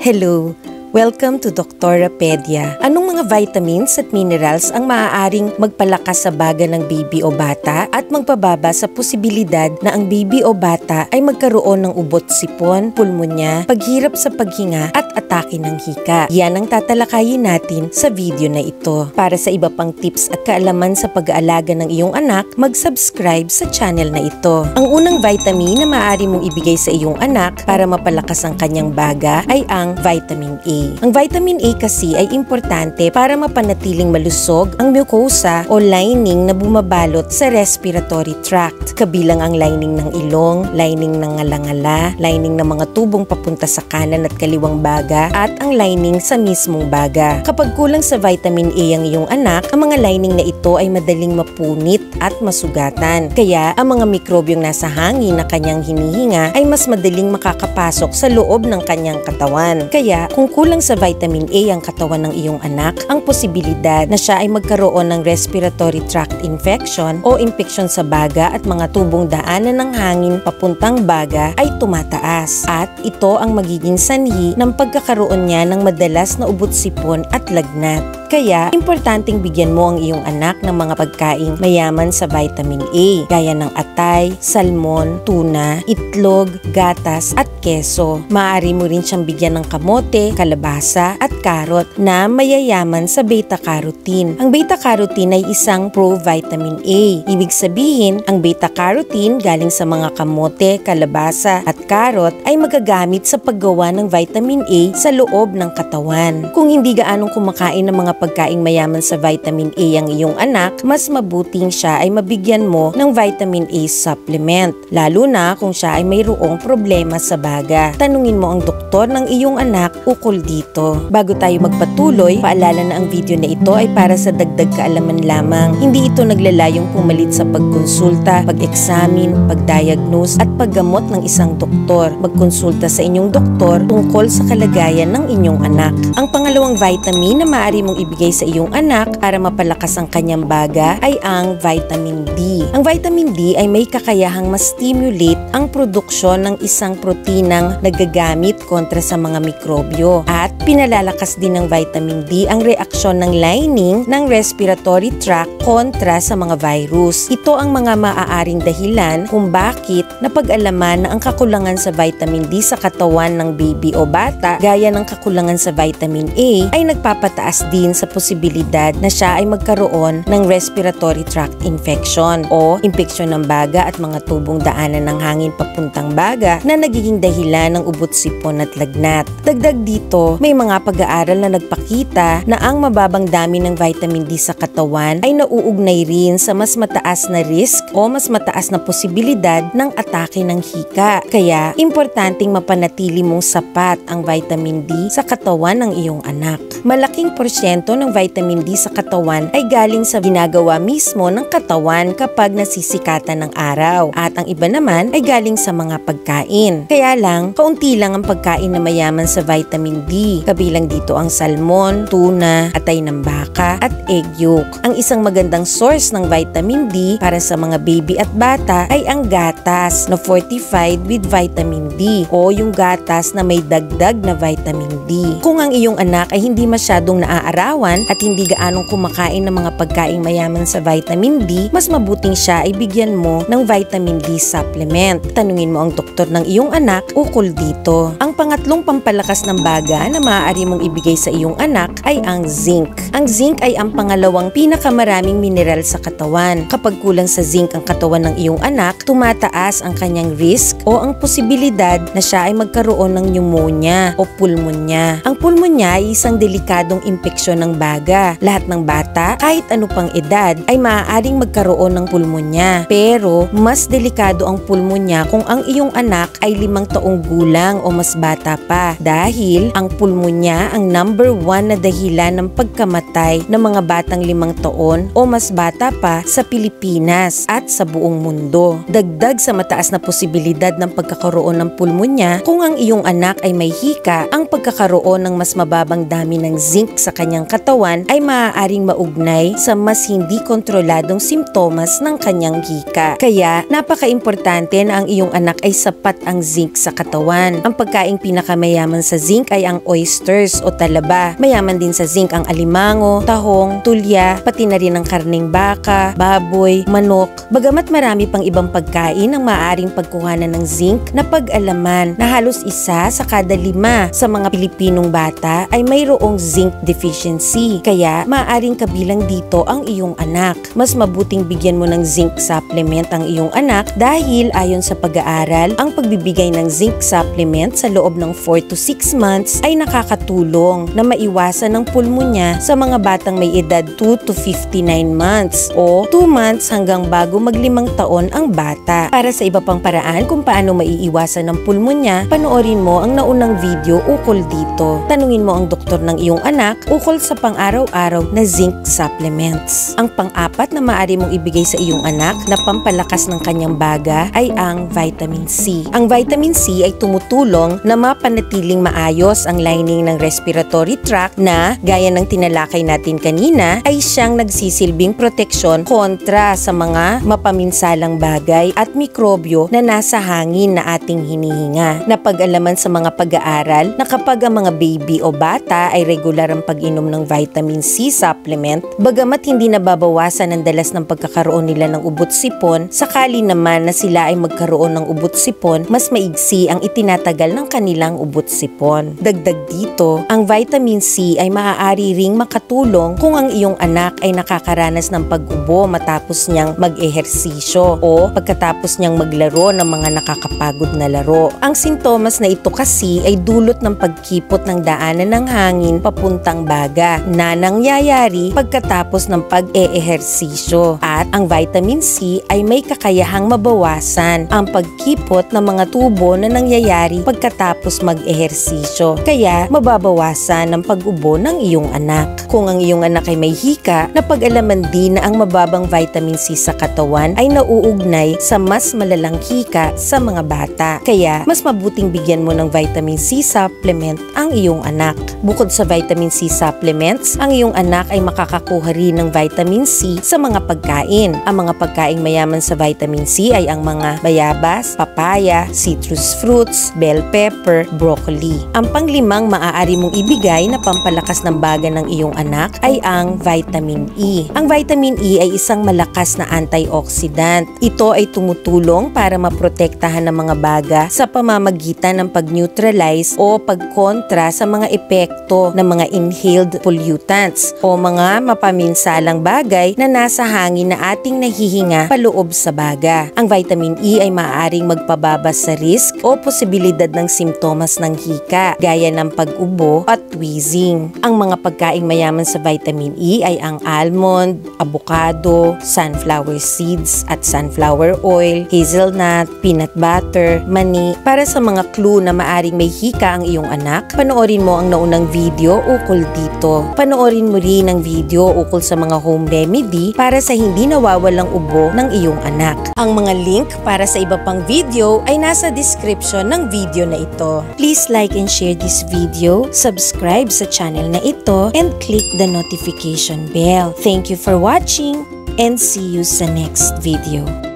Hello! Welcome to Doctorapedia. Anong mga vitamins at minerals ang maaaring magpalakas sa baga ng baby o bata at magpababa sa posibilidad na ang baby o bata ay magkaroon ng ubot sipon, pulmonya, paghirap sa paghinga at atake ng hika? Yan ang tatalakayin natin sa video na ito. Para sa iba pang tips at kaalaman sa pag-aalaga ng iyong anak, mag-subscribe sa channel na ito. Ang unang vitamin na maaari mong ibigay sa iyong anak para mapalakas ang kanyang baga ay ang vitamin A. Ang vitamin A kasi ay importante para mapanatiling malusog ang mucosa o lining na bumabalot sa respiratory tract. Kabilang ang lining ng ilong, lining ng ngalangala, lining ng mga tubong papunta sa kanan at kaliwang baga, at ang lining sa mismong baga. Kapag kulang sa vitamin A ang iyong anak, ang mga lining na ito ay madaling mapunit at masugatan. Kaya ang mga mikrobyong nasa hangin na kanyang hinihinga ay mas madaling makakapasok sa loob ng kanyang katawan. Kaya kung kulang sa vitamin A ang katawan ng iyong anak, ang posibilidad na siya ay magkaroon ng respiratory tract infection o infection sa baga at mga tubong daanan ng hangin papuntang baga ay tumataas. At ito ang magiging sanhi ng pagkakaroon niya ng madalas na ubot-sipon at lagnat. Kaya, importanteng bigyan mo ang iyong anak ng mga pagkaing mayaman sa vitamin A, gaya ng atay, salmon, tuna, itlog, gatas, at keso. Maaari mo rin siyang bigyan ng kamote, kalabasa, at karot na mayayaman sa beta-carotene. Ang beta-carotene ay isang pro-vitamin A. Ibig sabihin, ang beta-carotene galing sa mga kamote, kalabasa, at karot ay magagamit sa paggawa ng vitamin A sa loob ng katawan. Kung hindi gaanong kumakain ng mga pagkaing mayaman sa vitamin A ang iyong anak, mas mabuting siya ay mabigyan mo ng vitamin A supplement, lalo na kung siya ay mayroong problema sa baga. Tanungin mo ang doktor ng iyong anak ukol dito. Bago tayo magpatuloy, paalala na ang video na ito ay para sa dagdag kaalaman lamang. Hindi ito naglalayong pumalit sa pagkonsulta, pag-examine, pag-diagnose at paggamot ng isang doktor. Magkonsulta sa inyong doktor tungkol sa kalagayan ng inyong anak. Ang pangalawang vitamin na maaari mong ibigay sa iyong anak para mapalakas ang kanyang baga ay ang vitamin D. Ang vitamin D ay may kakayahang ma-stimulate ang produksyon ng isang proteinang nagagamit kontra sa mga mikrobyo, at pinalalakas din ng vitamin D ang reaksyon ng lining ng respiratory tract kontra sa mga virus. Ito ang mga maaaring dahilan kung bakit napag-alaman na ang kakulangan sa vitamin D sa katawan ng baby o bata, gaya ng kakulangan sa vitamin A, ay nagpapataas din sa posibilidad na siya ay magkaroon ng respiratory tract infection o impeksyon ng baga at mga tubong daanan ng hangin papuntang baga na nagiging dahilan ng ubot-sipon at lagnat. Dagdag dito, may mga pag-aaral na nagpakita na ang mababang dami ng vitamin D sa katawan ay nauugnay rin sa mas mataas na risk o mas mataas na posibilidad ng atake ng hika. Kaya, importanteng mapanatili mong sapat ang vitamin D sa katawan ng iyong anak. Malaking porsyento ng vitamin D sa katawan ay galing sa ginagawa mismo ng katawan kapag nasisikatan ng araw, at ang iba naman ay galing sa mga pagkain. Kaya lang, kaunti lang ang pagkain na mayaman sa vitamin D. Kabilang dito ang salmon, tuna, atay ng baka, at egg yolk. Ang isang magandang source ng vitamin D para sa mga baby at bata ay ang gatas na fortified with vitamin D o yung gatas na may dagdag na vitamin D. Kung ang iyong anak ay hindi masyadong naaarawan at hindi gaanong kumakain ng mga pagkaing mayaman sa vitamin D, mas mabuting siya ay bigyan mo ng vitamin D supplement. Tanungin mo ang doktor ng iyong anak ukol dito. Ang pangatlong pampalakas ng baga na maaari mong ibigay sa iyong anak ay ang zinc. Ang zinc ay ang pangalawang pinakamaraming mineral sa katawan. Kapag kulang sa zinc ang katawan ng iyong anak, tumataas ang kanyang risk o ang posibilidad na siya ay magkaroon ng pneumonia o pulmonya. Ang pulmonya ay isang delikadong impeksyon ng baga. Lahat ng bata, kahit ano pang edad, ay maaaring magkaroon ng pulmonya. Pero, mas delikado ang pulmonya kung ang iyong anak ay 5 taong gulang o mas bata pa. Dahil, ang pulmonya ang number 1 na dahilan ng pagkamatay ng mga batang 5 taon o mas bata pa sa Pilipinas at sa buong mundo. Dagdag sa mataas na posibilidad ng pagkakaroon ng pulmonya, kung ang iyong anak ay may hika, ang pagkakaroon ng mas mababang dami ng zinc sa kanyang katawan ay maaaring maugnay sa mas hindi kontroladong simptomas ng kanyang hika. Kaya, napaka-importante na ang iyong anak ay sapat ang zinc sa katawan. Ang pagkaing pinakamayaman sa zinc ay ang ang oysters o talaba. Mayaman din sa zinc ang alimango, tahong, tulya, pati na rin ang karneng baka, baboy, manok. Bagamat marami pang ibang pagkain ang maaaring pagkuhanan ng zinc, na pag-alaman na halos 1 sa kada 5 sa mga Pilipinong bata ay mayroong zinc deficiency. Kaya maaaring kabilang dito ang iyong anak. Mas mabuting bigyan mo ng zinc supplement ang iyong anak dahil ayon sa pag-aaral, ang pagbibigay ng zinc supplement sa loob ng 4 to 6 months ay nakakatulong na maiwasan ang pulmonya sa mga batang may edad 2 to 59 months o 2 months hanggang bago mag-5 taon ang bata. Para sa iba pang paraan kung paano maiiwasan ang pulmonya, panoorin mo ang naunang video ukol dito. Tanungin mo ang doktor ng iyong anak ukol sa pang-araw-araw na zinc supplements. Ang pang-apat na maaari mong ibigay sa iyong anak na pampalakas ng kanyang baga ay ang vitamin C. Ang vitamin C ay tumutulong na mapanatiling maayos ang lining ng respiratory tract na, gaya ng tinalakay natin kanina, ay siyang nagsisilbing proteksyon kontra sa mga mapaminsalang bagay at mikrobyo na nasa hangin na ating hinihinga. Napag-alaman sa mga pag-aaral na kapag ang mga baby o bata ay regular ang pag-inom ng vitamin C supplement, bagamat hindi nababawasan ang dalas ng pagkakaroon nila ng ubot-sipon, sakali naman na sila ay magkaroon ng ubot-sipon, mas maigsi ang itinatagal ng kanilang ubot-sipon. Dagdag dito, ang vitamin C ay maaari ring makatulong kung ang iyong anak ay nakakaranas ng pag-ubo matapos niyang mag-ehersisyo o pagkatapos niyang maglaro ng mga nakakapagod na laro. Ang sintomas na ito kasi ay dulot ng pagkipot ng daanan ng hangin papuntang baga na nangyayari pagkatapos ng pag-ehersisyo, at ang vitamin C ay may kakayahang mabawasan ang pagkipot ng mga tubo na nangyayari pagkatapos mag-ehersisyo, kaya mababawasan ang pag-ubo ng iyong anak. Kung ang iyong anak ay may hika, napag-alaman din na ang mababang vitamin C sa katawan ay nauugnay sa mas malalang hika sa mga bata, kaya mas mabuting bigyan mo ng vitamin C supplement ang iyong anak. Bukod sa vitamin C supplements, ang iyong anak ay makakakuha rin ng vitamin C sa mga pagkain. Ang mga pagkaing mayaman sa vitamin C ay ang mga bayabas, papaya, citrus fruits, bell pepper, broccoli. Ang panglimang maaari mong ibigay na pampalakas ng baga ng iyong anak ay ang vitamin E. Ang vitamin E ay isang malakas na antioxidant. Ito ay tumutulong para maprotektahan ng mga baga sa pamamagitan ng pag-neutralize o pagkontra sa mga epekto ng mga inhaled pollutants o mga mapaminsalang bagay na nasa hangin na ating nahihinga paloob sa baga. Ang vitamin E ay maaaring magpababa sa risk o posibilidad ng simptomas ng hika, gaya ng pag-ubo at wheezing. Ang mga pagkaing mayaman sa vitamin E ay ang almond, avocado, sunflower seeds at sunflower oil, hazelnut, peanut butter, mani. Para sa mga clue na maaring may hika ang iyong anak, panoorin mo ang naunang video ukol dito. Panoorin mo rin ang video ukol sa mga home remedy para sa hindi nawawalang ubo ng iyong anak. Ang mga link para sa iba pang video ay nasa description ng video na ito. Please like and share this video, subscribe sa channel na ito, and click the notification bell. Thank you for watching and see you sa next video.